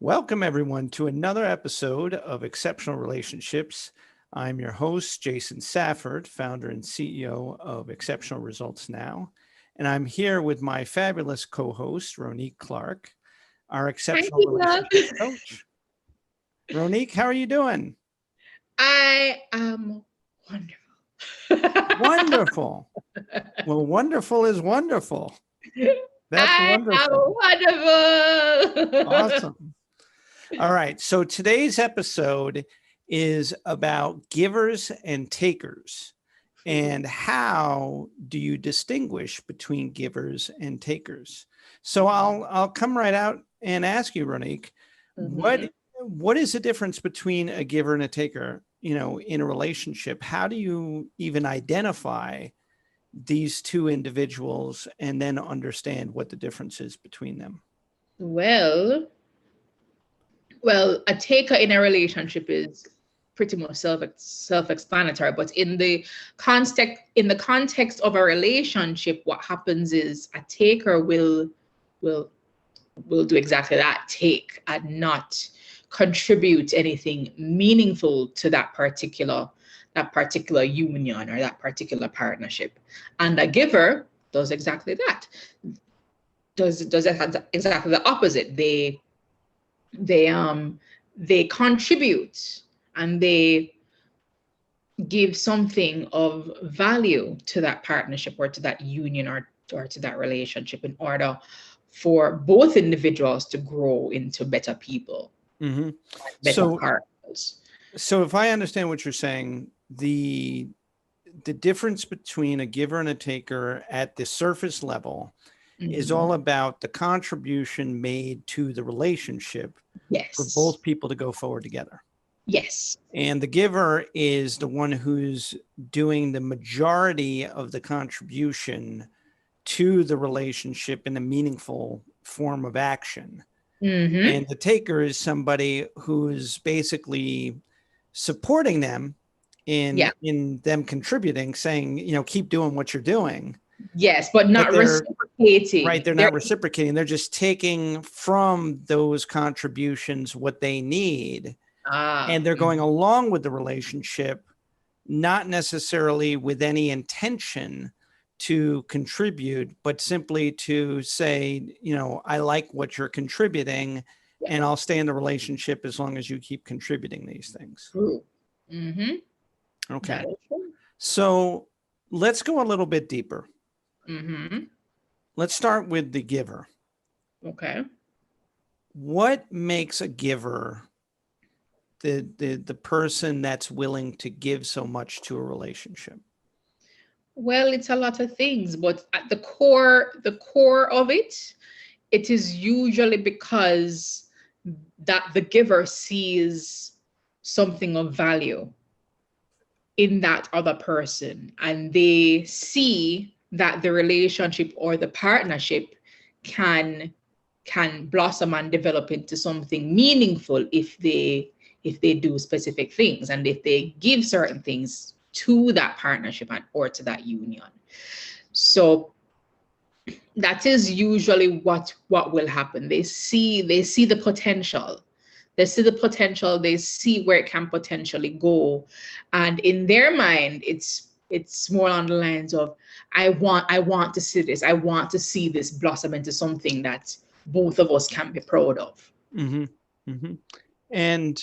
Welcome, everyone, to another episode of Exceptional Relationships. I'm your host, Jason Safford, founder and CEO of Exceptional Results Now. And I'm here with my fabulous co-host, Ronique Clarke, our Hi, exceptional Tina. relationships coach. Ronique, how are you doing? I am wonderful. Wonderful. Well, wonderful is wonderful. That's I am wonderful. wonderful. Awesome. All right. So today's episode is about givers and takers. And how do you distinguish between givers and takers? So I'll come right out and ask you, Ronique, Mhm. what is the difference between a giver and a taker, in a relationship? How do you even identify these two individuals and then understand what the difference is between them? Well, a taker in a relationship is pretty much self-explanatory, but in the context of a relationship, what happens is a taker will do exactly that, take and not contribute anything meaningful to that particular union or that particular partnership. And a giver does exactly that, does exactly the opposite. They contribute, and they give something of value to that partnership or to that union, or to that relationship, in order for both individuals to grow into better people, Mm-hmm. better So, partners. so if I understand what you're saying, the difference between a giver and a taker at the surface level is Mhm. all about the contribution made to the relationship for Yes. both people to go forward together. Yes. And the giver is the one who's doing the majority of the contribution to the relationship in a meaningful form of action. Hmm. And the taker is somebody who's basically supporting them Yeah. in them contributing, saying, keep doing what you're doing. Yes, but But not they're right, reciprocating. they're They're not reciprocating. They're just taking from those contributions what they need, and they're going along with the relationship, not necessarily with any intention to contribute, but simply to say, I like what you're contributing, yeah. and I'll stay in the relationship as long as you keep contributing these things. True. Hmm. Okay. That is true. So let's go a little bit deeper. Hmm. Let's start with the giver. Okay. What makes a giver the person that's willing to give so much to a relationship? Well, it's a lot of things, but at the core of it, it is usually because that the giver sees something of value in that other person, and they see that the relationship or the partnership can blossom and develop into something meaningful if they do specific things, and if they give certain things to that partnership or to that union. So that is usually what will happen. They see the potential. They see where it can potentially go. And in their mind, it's more on the lines of, I want to see this. I want to see this blossom into something that both of us can be proud of. Mm-hmm. Mm-hmm. And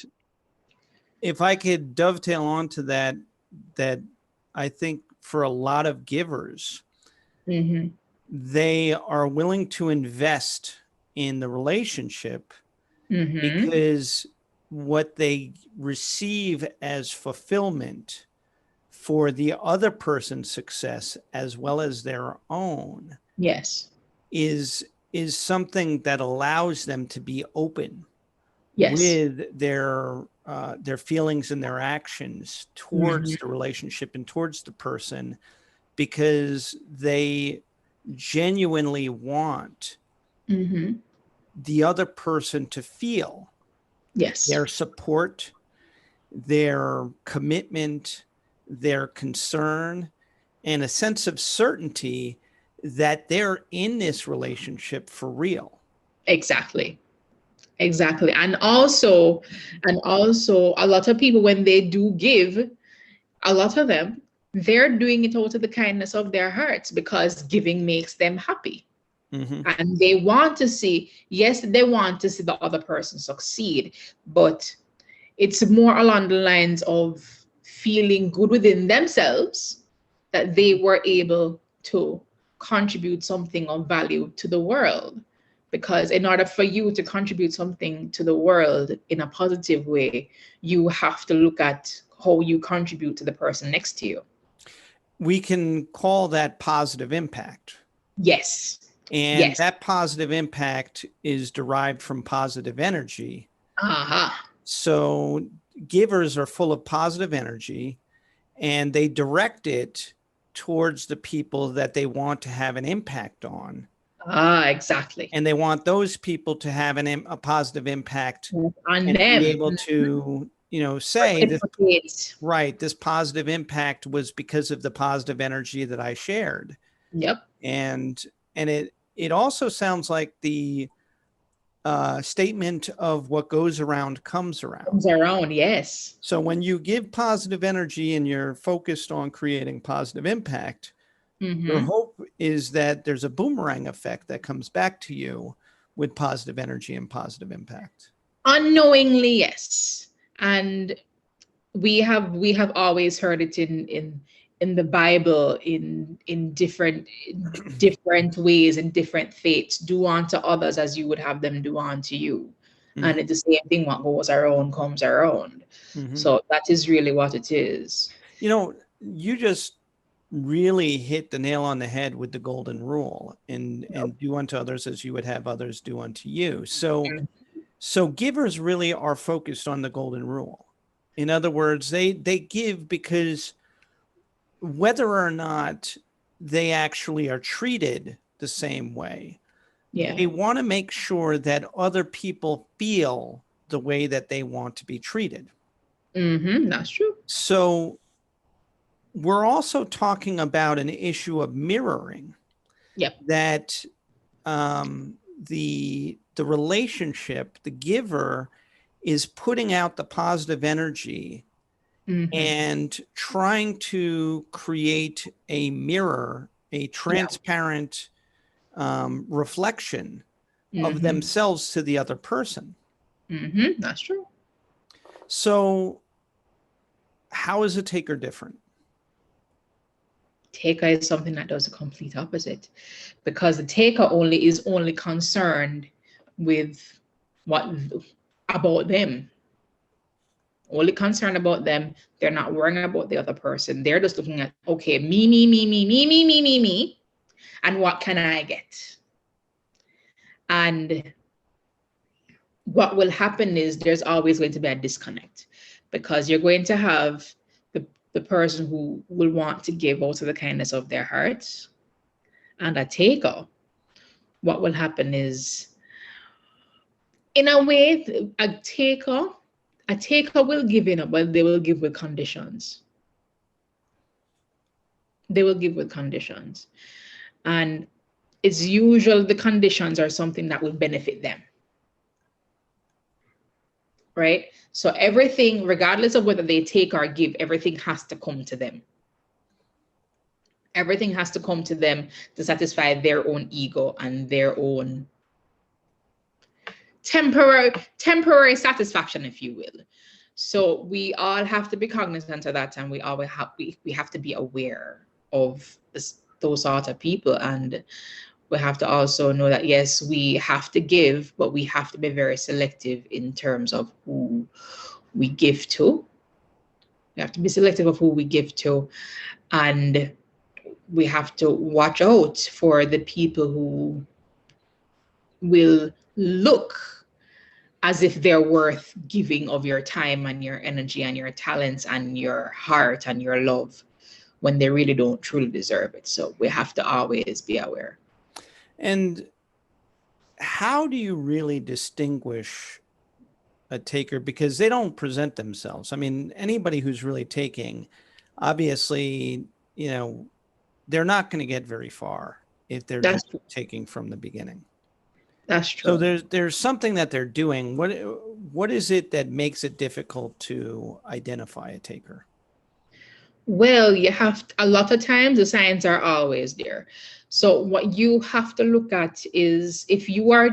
if I could dovetail onto that, that I think for a lot of givers, Hmm. they are willing to invest in the relationship Hmm. because what they receive as fulfillment for the other person's success as well as their own Yes. is is something that allows them to be open Yes. with their feelings and their actions towards Hmm. the relationship and towards the person, because they genuinely want Hmm. the other person to feel Yes. their support, their commitment, their concern, and a sense of certainty that they're in this relationship for real. Exactly. Exactly. And also a lot of people, when they do give, a lot of them, they're doing it out of the kindness of their hearts because giving makes them happy. Mm-hmm. And they want to see, yes, they want to see the other person succeed, but it's more along the lines of feeling good within themselves that they were able to contribute something of value to the world. Because in order for you to contribute something to the world in a positive way, you have to look at how you contribute to the person next to you. We can call that positive impact. Yes. And that positive impact is derived from positive energy. So givers are full of positive energy, and they direct it towards the people that they want to have an impact on. Exactly. And they want those people to have a positive impact on and them. be able to, say this, right, this positive impact was because of the positive energy that I shared. Yep. And it also sounds like the statement of what goes around comes around. Comes around, yes. So when you give positive energy and you're focused on creating positive impact, your hope is that there's a boomerang effect that comes back to you with positive energy and positive impact. Unknowingly, yes. And we have always heard it in the Bible in different ways, in different faiths. Do unto others as you would have them do unto you. And it's the same thing, what goes around comes around. So that is really what it is. You just really hit the nail on the head with the golden rule, and do unto others as you would have others do unto you. So givers really are focused on the golden rule. In other words, they give because whether or not they actually are treated the same way, they want to make sure that other people feel the way that they want to be treated. That's true. So we're also talking about an issue of mirroring. Yep. That the relationship, the giver is putting out the positive energy and trying to create a mirror, a transparent reflection of themselves to the other person. That's true. So how is a taker different? Taker is something that does the complete opposite, because the taker is only concerned with what about them. Only concerned about them. They're not worrying about the other person. They're just looking at, okay, me, and what can I get? And what will happen is there's always going to be a disconnect, because you're going to have the person who will want to give out of the kindness of their hearts, and a taker. What will happen is, in a way, a taker will give in, but they will give with conditions. They will give with conditions. And it's usually the conditions are something that will benefit them. Right? So everything, regardless of whether they take or give, everything has to come to them. Everything has to come to them to satisfy their own ego and their own temporary satisfaction, if you will. So we all have to be cognizant of that, and we have to be aware of those sort of people. And we have to also know that, yes, we have to give, but we have to be very selective in terms of who we give to. We have to be selective of who we give to, and we have to watch out for the people who will look as if they're worth giving of your time and your energy and your talents and your heart and your love, when they really don't truly deserve it. So we have to always be aware. And how do you really distinguish a taker? Because they don't present themselves. I mean, anybody who's really taking, obviously, they're not going to get very far if they're just taking from the beginning. That's true. So there's something that they're doing. What is it that makes it difficult to identify a taker? Well, a lot of times the signs are always there. So what you have to look at is if you are,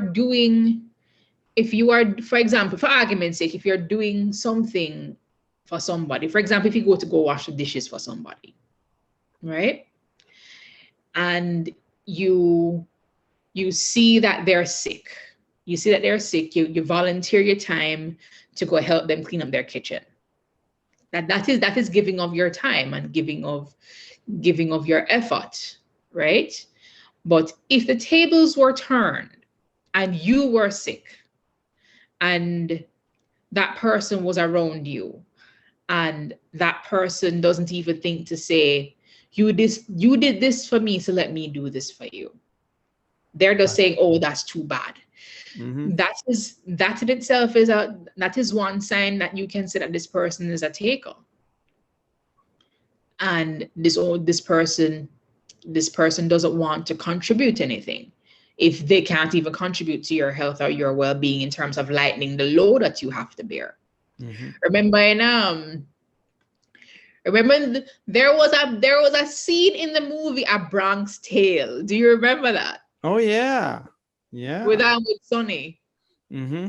for example, for argument's sake, if you're doing something for somebody, for example, if you go wash the dishes for somebody, right? And you see that they're sick. You see that they're sick, you volunteer your time to go help them clean up their kitchen. That is giving of your time and giving of your effort, right? But if the tables were turned and you were sick and that person was around you and that person doesn't even think to say, you did this for me, so let me do this for you. They're just saying, oh, that's too bad. Mm-hmm. That in itself that is one sign that you can say that this person is a taker. And this person doesn't want to contribute anything. If they can't even contribute to your health or your well-being in terms of lightening the load that you have to bear. Mm-hmm. Remember there was a scene in the movie A Bronx Tale. Do you remember that? Oh yeah. Yeah. With Sonny. Mm-hmm.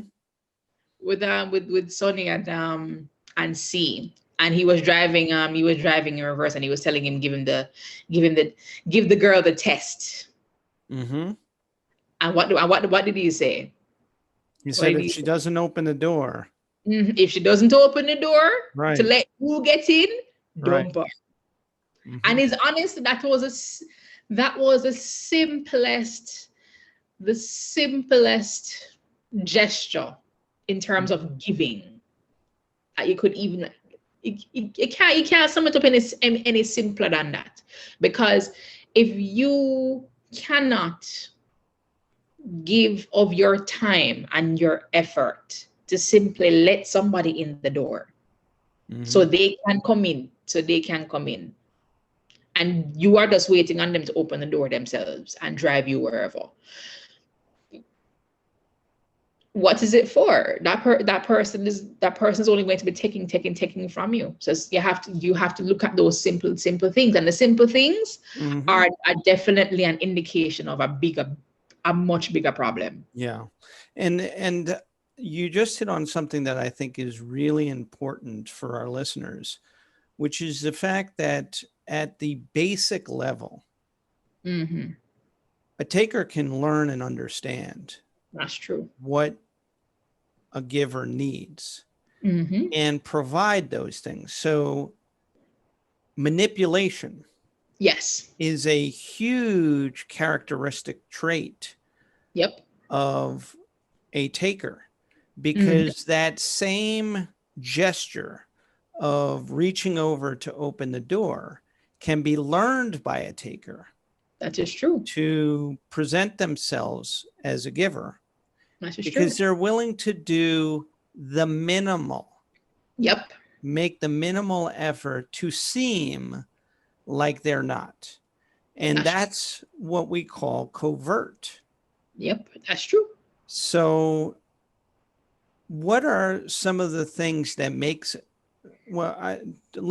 With Sonny and C. And he was driving in reverse and he was telling him, give the girl the test. Mm-hmm. And what did he say? He said if she doesn't open the door. If she doesn't open the door, right, to let you get in, dump her. Mm-hmm. And he's honest, that was the simplest gesture in terms of giving. You could even you can't sum it up any simpler than that. Because if you cannot give of your time and your effort to simply let somebody in the door, mm-hmm. so they can come in, and you are just waiting on them to open the door themselves and drive you wherever, what is it for? That person is only going to be taking from you. So you have to look at those simple things, and the simple things mm-hmm. are definitely an indication of a much bigger problem. Yeah, and you just hit on something that I think is really important for our listeners, which is the fact that at the basic level, mm-hmm. a taker can learn and understand. That's true. What a giver needs, mm-hmm. and provide those things. So manipulation, yes, is a huge characteristic trait, yep. of a taker, because mm-hmm. that same gesture of reaching over to open the door can be learned by a taker. That is true. To present themselves as a giver. That is because true. They're willing to do the minimal. Yep. Make the minimal effort to seem like they're not. And that's what we call covert. Yep, that's true. So what are some of the things that makes, let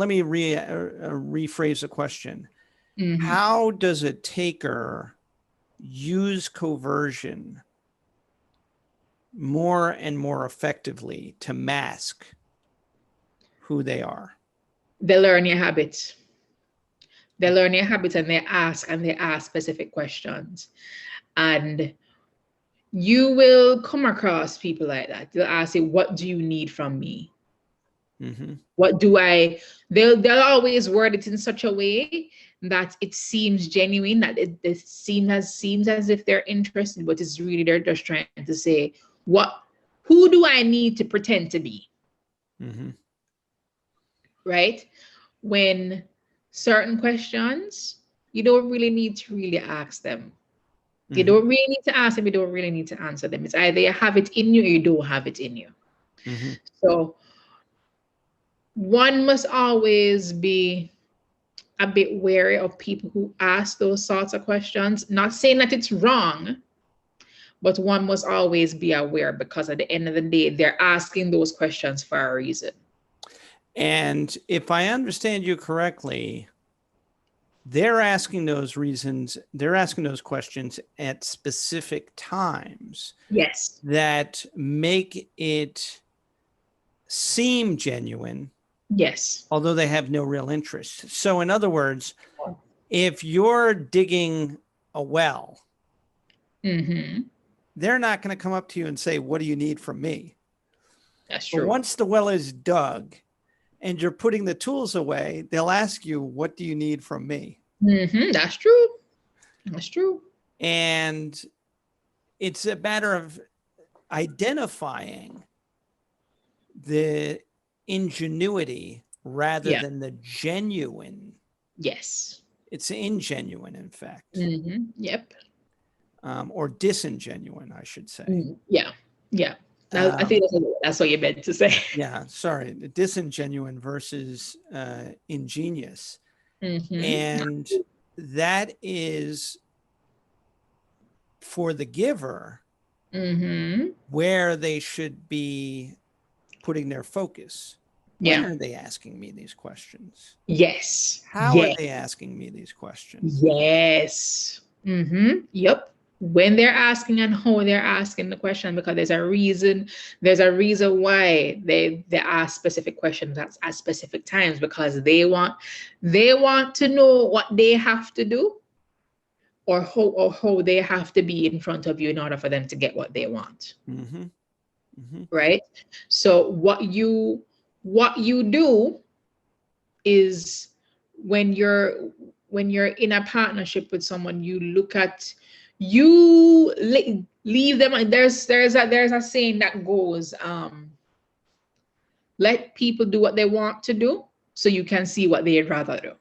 me rephrase the question. Mm-hmm. How does a taker use coercion more and more effectively to mask who they are? They learn your habits. They learn your habits, and they ask specific questions. And you will come across people like that. They'll ask you, what do you need from me? Mm-hmm. They'll always word it in such a way that it seems genuine, that it seems as if they're interested, but it's really, they're just trying to say, who do I need to pretend to be? Mm-hmm. Right? When certain questions, you don't really need to really ask them. You mm-hmm. don't really need to ask them. You don't really need to answer them. It's either you have it in you or you don't have it in you. Mm-hmm. So one must always be a bit wary of people who ask those sorts of questions. Not saying that it's wrong, But one must always be aware, because at the end of the day, they're asking those questions for a reason. And if I understand you correctly, they're asking those reasons, they're asking those questions at specific times. Yes. That make it seem genuine. Yes. Although they have no real interest. So in other words, if you're digging a well, they're not going to come up to you and say, what do you need from me? That's true. But once the well is dug and you're putting the tools away, they'll ask you, what do you need from me? That's true. That's true. And it's a matter of identifying the ingenuity rather than the genuine. Yes. It's ingenuine, in fact. Yep. Or disingenuine, I should say. Yeah. Yeah. I think that's what you meant to say. Yeah, sorry. Disingenuine versus ingenious. And that is for the giver where they should be putting their focus. When are they asking me these questions? Yes. How are they asking me these questions? Yes. Yep. When they're asking and how they're asking the question, because there's a reason why they ask specific questions at specific times, because they want to know what they have to do, or how they have to be in front of you in order for them to get what they want. Right? So what you do is, when you're in a partnership with someone, you leave them. There's a saying that goes, let people do what they want to do so you can see what they'd rather do.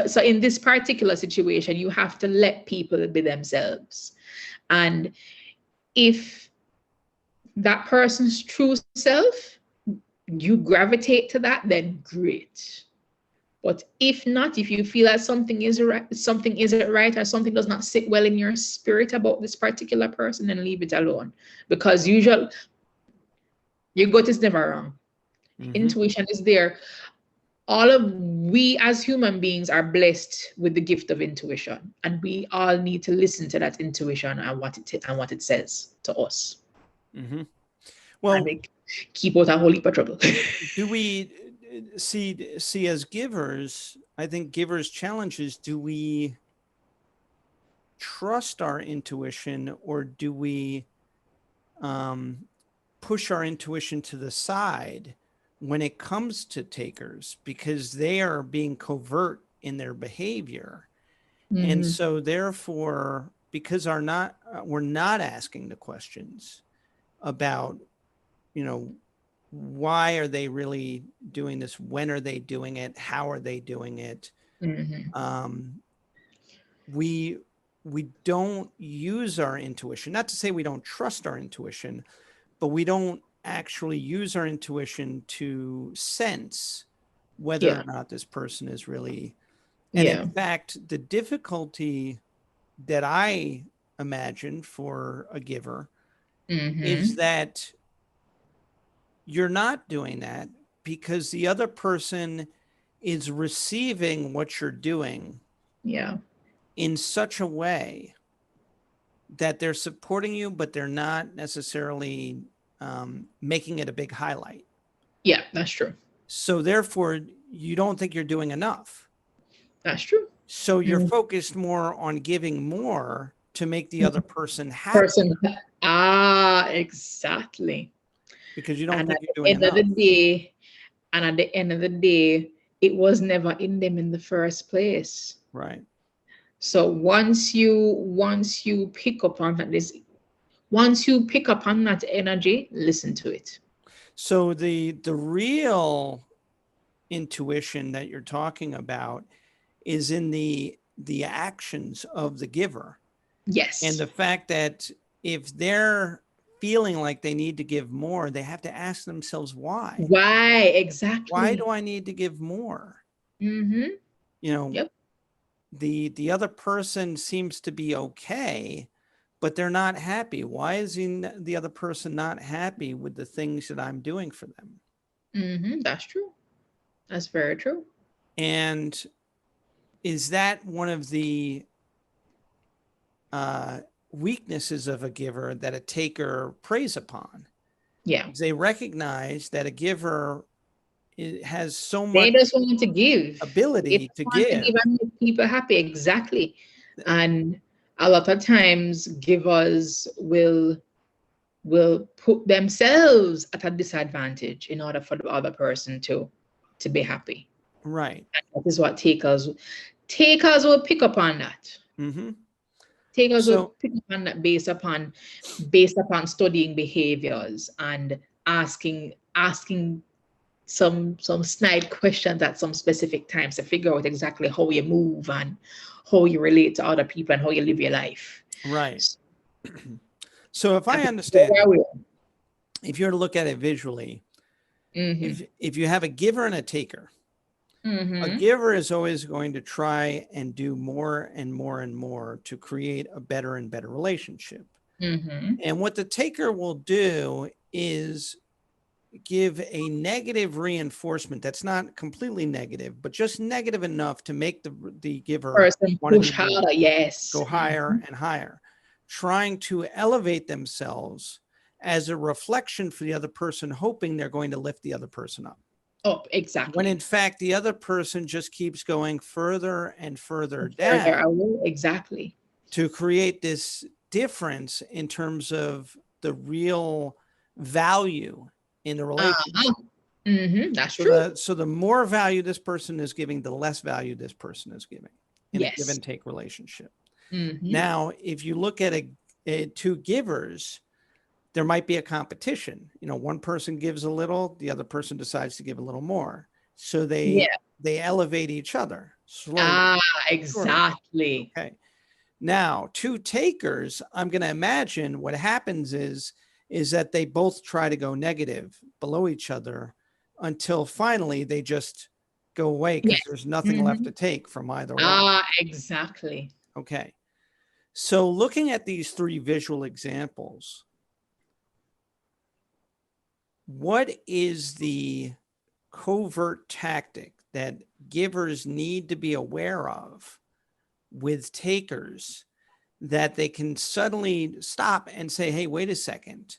So in this particular situation, you have to let people be themselves. And if that person's true self, you gravitate to that, then great. But if not, if you feel that something isn't right, or something does not sit well in your spirit about this particular person, then leave it alone. Because usually your gut is never wrong. Intuition is there. We as human beings are blessed with the gift of intuition, and we all need to listen to that intuition and what it says to us. Well, keep out a whole heap of trouble. Do we see as givers? I think givers' challenge is: do we trust our intuition, or do we push our intuition to the side when it comes to takers, because they are being covert in their behavior? And so therefore, because we're not asking the questions about, why are they really doing this? When are they doing it? How are they doing it? We don't use our intuition. Not to say we don't trust our intuition, but we don't actually use our intuition to sense whether or not this person is really. And in fact, the difficulty that I imagine for a giver is that you're not doing that because the other person is receiving what you're doing in such a way that they're supporting you, but they're not necessarily making it a big highlight. Yeah, that's true. So therefore, you don't think you're doing enough. That's true. So you're focused more on giving more to make the other person happy. Exactly. Because you don't think you're doing enough. And at the end of the day, it was never in them in the first place. Right. So once you pick up on that, once you pick up on that energy, listen to it. So the real intuition that you're talking about is in the actions of the giver. Yes. And the fact that if they're feeling like they need to give more, they have to ask themselves why. Why? Exactly. Why do I need to give more? Yep. the other person seems to be okay, but they're not happy. Why is the other person not happy with the things that I'm doing for them? That's true. That's very true. And is that one of the weaknesses of a giver that a taker preys upon? Yeah. They recognize that a giver has so much They just want to give. ability to give. And make people happy. Exactly. And a lot of times givers will put themselves at a disadvantage in order for the other person to be happy. Right. And that is what takers will pick up on that. Takers will pick up on that based upon studying behaviors and asking some snide questions at some specific times to figure out exactly how you move and how you relate to other people and how you live your life. Right. So if I understand, if you're to look at it visually, if you have a giver and a taker, a giver is always going to try and do more and more and more to create a better and better relationship. And what the taker will do is give a negative reinforcement that's not completely negative, but just negative enough to make the giver push harder, go higher and higher, trying to elevate themselves as a reflection for the other person, hoping they're going to lift the other person up. Oh, exactly. When in fact, the other person just keeps going further and further down. Exactly. To create this difference in terms of the real value in the relationship. That's true. So the more value this person is giving, the less value this person is giving in a give and take relationship. Now, if you look at two givers, there might be a competition. You know, one person gives a little, the other person decides to give a little more. So they elevate each other slowly. Exactly. Okay. Now, two takers, I'm going to imagine what happens is that they both try to go negative below each other until finally they just go away because there's nothing left to take from either one. Exactly. Okay. So looking at these three visual examples, what is the covert tactic that givers need to be aware of with takers that they can suddenly stop and say, hey, wait a second,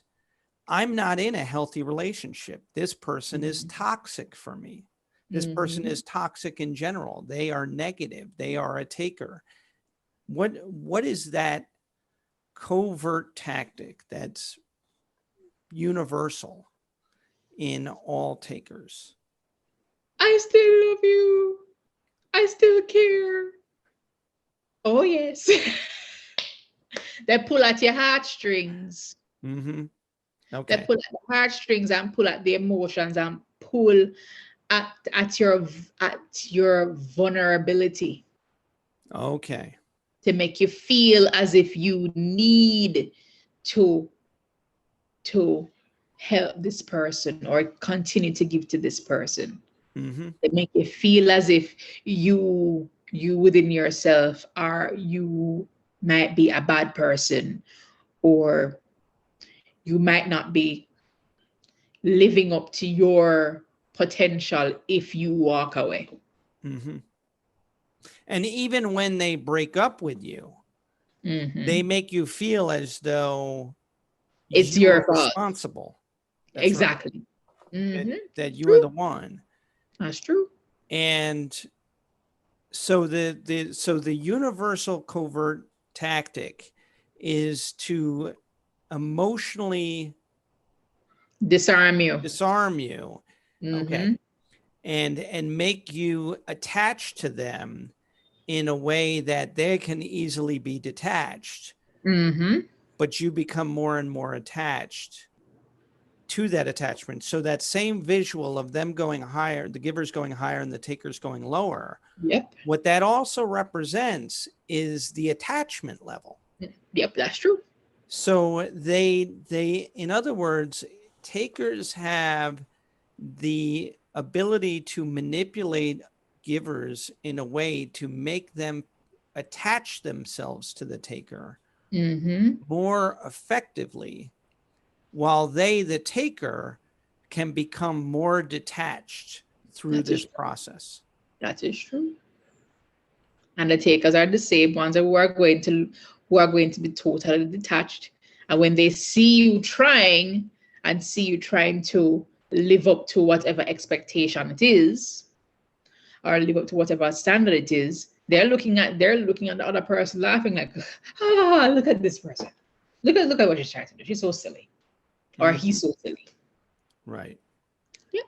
I'm not in a healthy relationship. This person is toxic for me. This person is toxic in general. They are negative. They are a taker. What is that covert tactic that's universal in all takers? I still love you. I still care. Oh, yes. They pull at your heartstrings. Okay. They pull at the heartstrings and pull at the emotions and pull at your vulnerability. Okay. To make you feel as if you need to help this person or continue to give to this person. They make you feel as if you within yourself you might be a bad person, or you might not be living up to your potential if you walk away. And even when they break up with you, they make you feel as though it's your fault. Responsible. That's exactly. Right. That you are the one. That's true. And so the universal covert tactic is to emotionally disarm you. Okay. And make you attached to them in a way that they can easily be detached. But you become more and more attached to that attachment. So that same visual of them going higher, the givers going higher and the takers going lower. What that also represents is the attachment level. That's true. So they in other words, takers have the ability to manipulate givers in a way to make them attach themselves to the taker Mm-hmm. more effectively, while they, the taker, can become more detached through this process. That is true. And the takers are the same ones who are going to be totally detached. And when they see you trying and see you trying to live up to whatever expectation it is, or live up to whatever standard it is, they're looking at the other person laughing like, ah, look at this person. Look at what she's trying to do. She's so silly. Or he's so silly. Right. Yeah.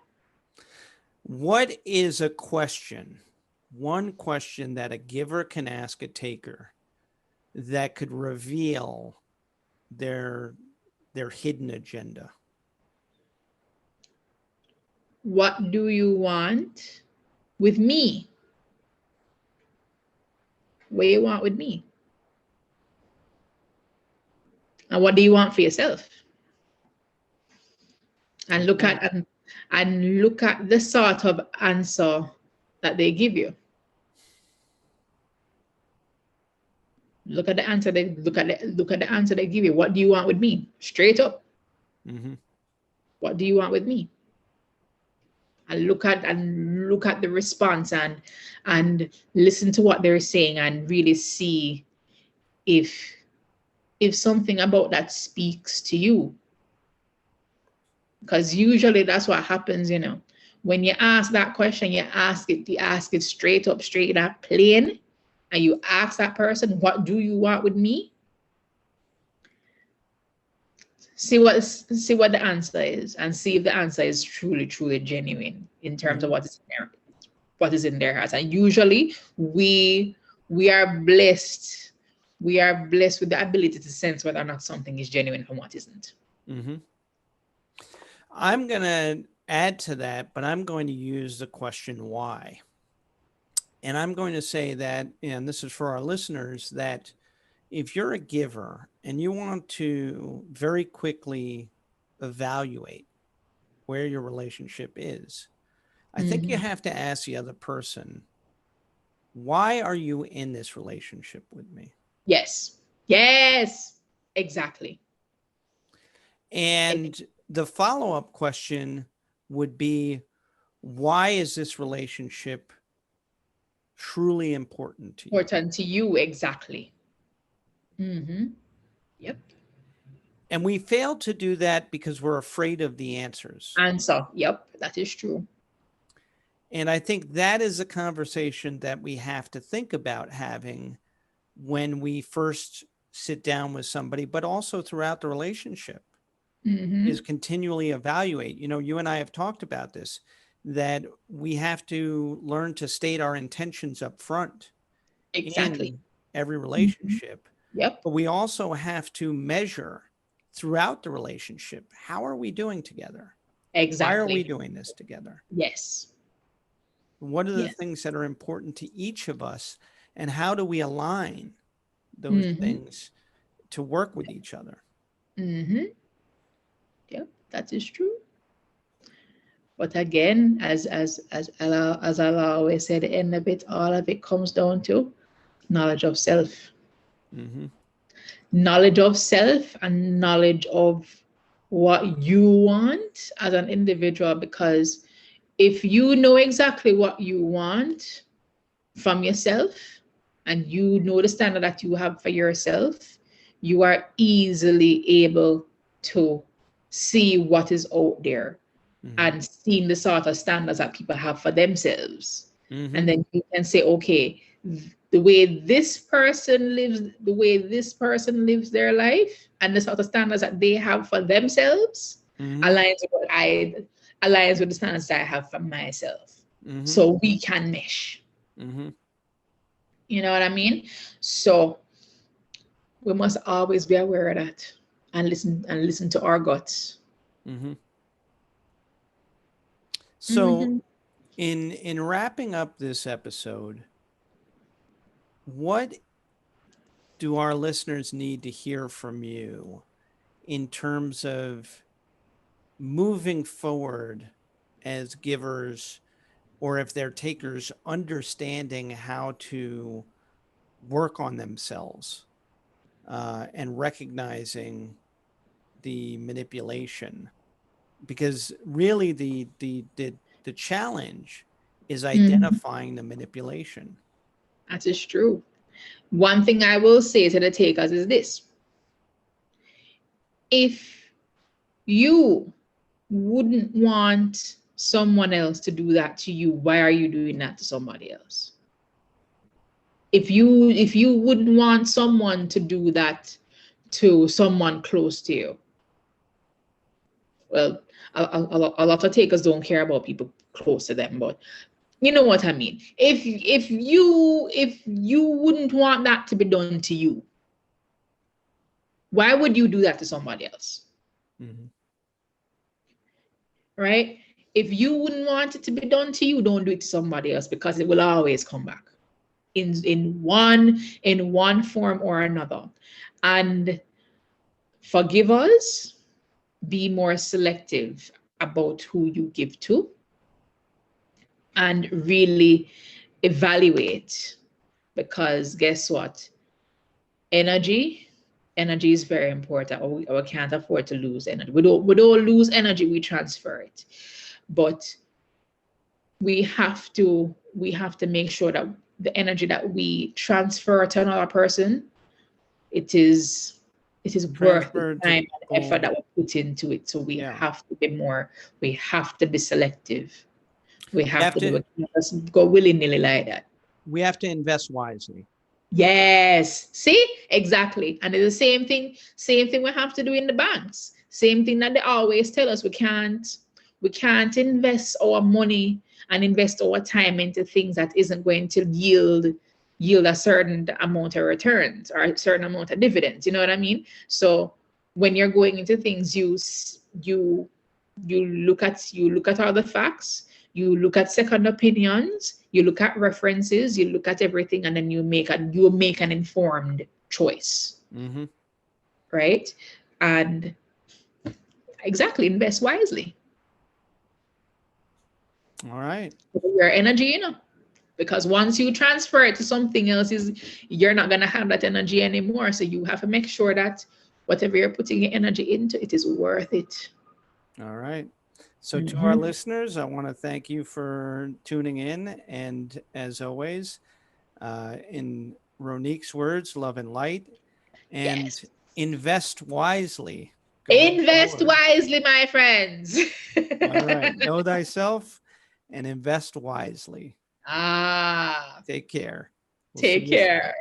What is one question that a giver can ask a taker that could reveal their hidden agenda? What do you want with me? What do you want with me? And what do you want for yourself? And look at the sort of answer that they give you. Look at the answer the answer they give you. What do you want with me? Straight up. Mm-hmm. What do you want with me? And look at the response and listen to what they're saying and really see if something about that speaks to you. Because usually that's what happens, when you ask that question, you ask it straight up, plain, and you ask that person, what do you want with me? See what the answer is, and see if the answer is truly genuine in terms of what is in their hearts. And usually we are blessed with the ability to sense whether or not something is genuine from what isn't. Mm-hmm. I'm going to add to that, but I'm going to use the question why. And I'm going to say that, and this is for our listeners, that if you're a giver and you want to very quickly evaluate where your relationship is, I think you have to ask the other person, why are you in this relationship with me? Yes, exactly. And the follow-up question would be, why is this relationship truly important to you? Important to you, exactly. Yep. And we fail to do that because we're afraid of the answers. Yep, that is true. And I think that is a conversation that we have to think about having when we first sit down with somebody, but also throughout the relationship, is continually evaluate. You and I have talked about this, that we have to learn to state our intentions up front. Exactly. In every relationship. Yep. But we also have to measure throughout the relationship, how are we doing together? Exactly. Why are we doing this together? Yes. What are the things that are important to each of us, and how do we align those things to work with each other? Yep, that is true. But again, as Allah always said, the end of it, all of it comes down to knowledge of self. Knowledge of self and knowledge of what you want as an individual, because if you know exactly what you want from yourself and you know the standard that you have for yourself, you are easily able to see what is out there and seeing the sort of standards that people have for themselves. And then you can say, okay, the way this person lives their life and the sort of standards that they have for themselves aligns with the standards that I have for myself. So we can mesh. You know what I mean? So we must always be aware of that and listen to our guts. So in wrapping up this episode, what do our listeners need to hear from you in terms of moving forward as givers, or if they're takers, understanding how to work on themselves and recognizing the manipulation, because really the challenge is identifying the manipulation. That is true. One thing I will say to the takers is this: if you wouldn't want someone else to do that to you, why are you doing that to somebody else? If you wouldn't want someone to do that to someone close to you, well, a lot of takers don't care about people close to them, but you know what I mean. If you wouldn't want that to be done to you, why would you do that to somebody else? Right? If you wouldn't want it to be done to you, don't do it to somebody else, because it will always come back in one form or another. And forgive us, be more selective about who you give to, and really evaluate, because guess what? Energy is very important. We can't afford to lose energy. We don't lose energy, we transfer it. But we have to make sure that the energy that we transfer to another person, it is worth the time and effort that we put into it. So we have to be more, we have to be selective. We have to just go willy-nilly like that. We have to invest wisely. Yes. See? Exactly. And it's the same thing we have to do in the banks. Same thing that they always tell us. We can't invest our money and invest our time into things that isn't going to yield a certain amount of returns or a certain amount of dividends. You know what I mean? So when you're going into things, you look at all the facts, you look at second opinions, you look at references, you look at everything, and then you make an informed choice. Right? And exactly, invest wisely. All right. Your energy, because once you transfer it to something else, you're not going to have that energy anymore. So you have to make sure that whatever you're putting your energy into, it is worth it. All right. So to our listeners, I want to thank you for tuning in. And as always, in Ronique's words, love and light, and invest wisely. Invest wisely, my friends. All right. Know thyself and invest wisely. Take care. Take care.